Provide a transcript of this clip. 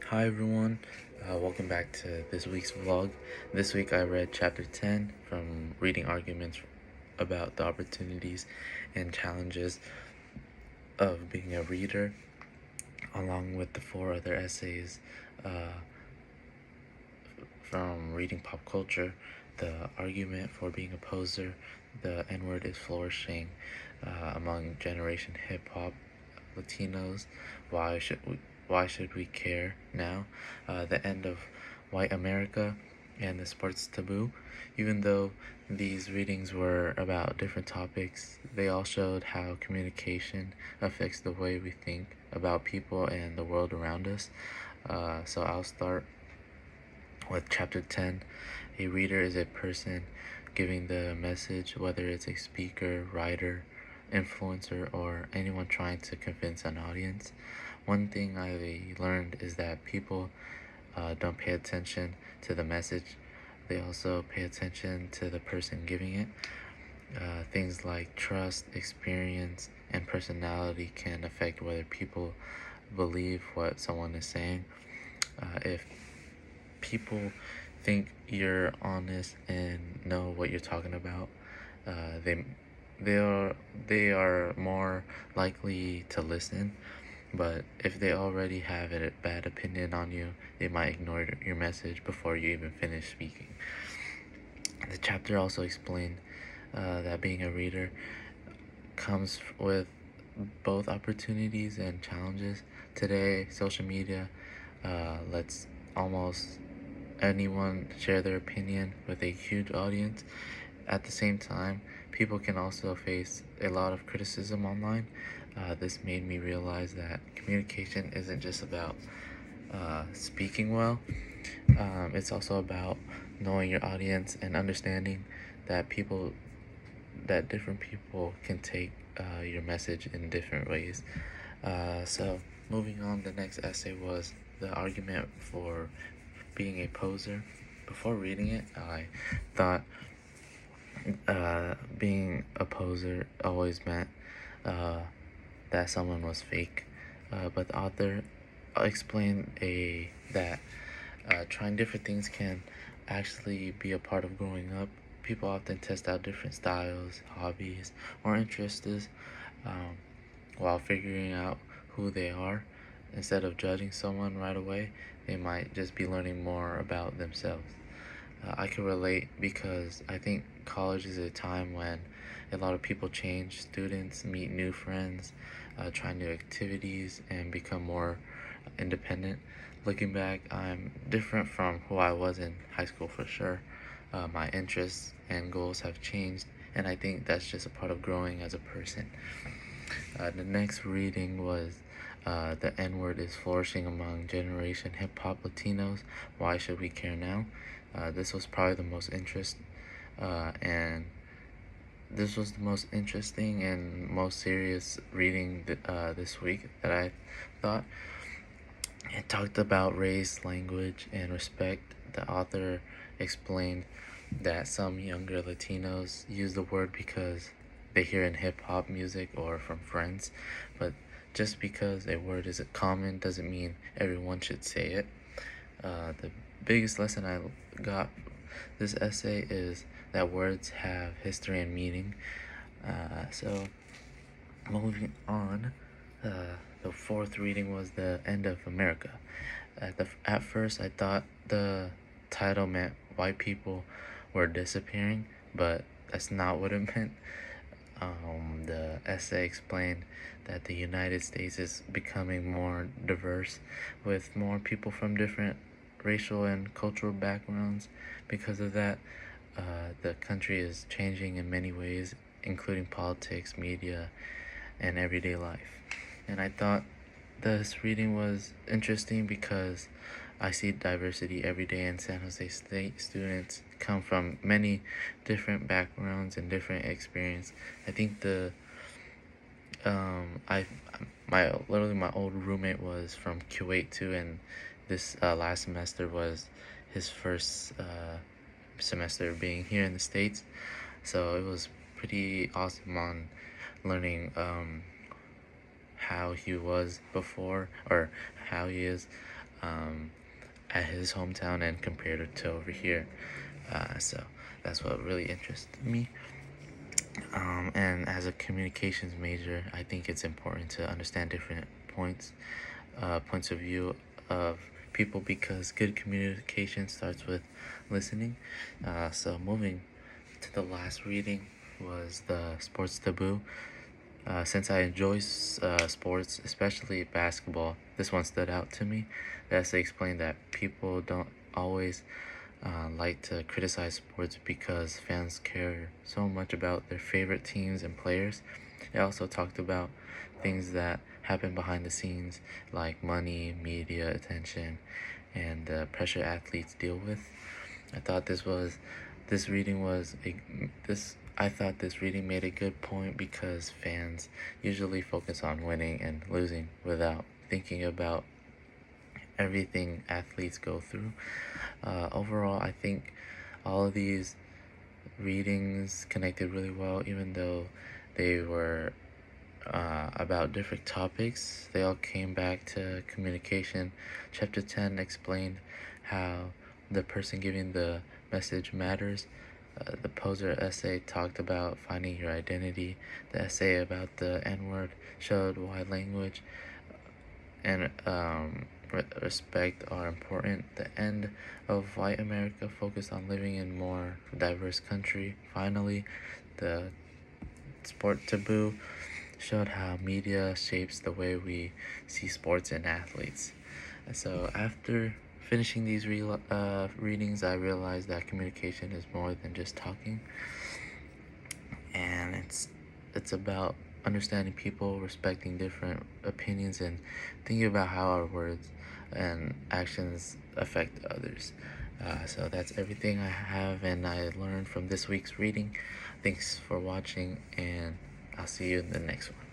Hi everyone, welcome back to this week's vlog. This week I read chapter 10 from Reading Arguments about the opportunities and challenges of being a reader, along with the 4 other essays from Reading Pop Culture, the argument for being a poser, the N-word is flourishing among Generation Hip Hop Latinos, why should we care now, the end of white America, and the sports taboo. Even though these readings were about different topics, they all showed how communication affects the way we think about people and the world around us. So I'll start with chapter 10. A reader is a person giving the message, whether it's a speaker, writer, influencer, or anyone trying to convince an audience. One thing I learned is that people don't pay attention to the message, they also pay attention to the person giving it. Things like trust, experience, and personality can affect whether people believe what someone is saying. If people think you're honest and know what you're talking about, uh, they they are more likely to listen. But if they already have a bad opinion on you, they might ignore your message before you even finish speaking. The chapter also explained that being a reader comes with both opportunities and challenges. Today, social media lets almost anyone share their opinion with a huge audience. At the same time, people can also face a lot of criticism online. This made me realize that communication isn't just about speaking well, it's also about knowing your audience and understanding that different people can take your message in different ways. So moving on, the next essay was the argument for being a poser. Before reading it, I thought being a poser always meant that someone was fake, but the author explained that trying different things can actually be a part of growing up. People often test out different styles, hobbies, or interests um, while figuring out who they are. Instead of judging someone right away, they might just be learning more about themselves. I can relate because I think college is a time when a lot of people change. Students meet new friends, try new activities, and become more independent. Looking back, I'm different from who I was in high school for sure. My interests and goals have changed, and I think that's just a part of growing as a person. The next reading was The N-word is flourishing among Generation Hip Hop Latinos. Why should we care now? This was probably the most and this was the most interesting and most serious reading this week that I thought. It talked about race, language, and respect. The author explained that some younger Latinos use the word because they hear in hip hop music or from friends, but just because a word is common doesn't mean everyone should say it. The biggest lesson I got this essay is that words have history and meaning. So moving on, the fourth reading was The End of America. At first, I thought the title meant white people were disappearing, but that's not what it meant. The essay explained that the United States is becoming more diverse with more people from different racial and cultural backgrounds. Because of that, the country is changing in many ways, including politics, media, and everyday life. And I thought this reading was interesting because I see diversity every day in San Jose State. Students come from many different backgrounds and different experience. I think my old roommate was from Kuwait too, and this last semester was his first semester being here in the States. So it was pretty awesome on learning how he was before, or how he is um, at his hometown and compared it to over here. So that's what really interested me. And as a communications major, I think it's important to understand different points of view of people, because good communication starts with listening. So moving to the last reading was the Sports Taboo. Since I enjoy sports, especially basketball, this one stood out to me. The essay explained that people don't always like to criticize sports because fans care so much about their favorite teams and players. It also talked about things that happen behind the scenes, like money, media attention, and the pressure athletes deal with. I thought this reading was a this I thought this reading made a good point, because fans usually focus on winning and losing without thinking about everything athletes go through. Overall, I think all of these readings connected really well, even though they were about different topics. They all came back to communication. Chapter 10 explained how the person giving the message matters. The poser essay talked about finding your identity. The essay about the N word showed why language and respect are important. The end of White America focused on living in more diverse country. Finally, the Sport Taboo showed how media shapes the way we see sports and athletes. And so after finishing these readings, I realized that communication is more than just talking, and it's about understanding people, respecting different opinions, and thinking about how our words and actions affect others. So that's everything I have and I learned from this week's reading. Thanks for watching, and I'll see you in the next one.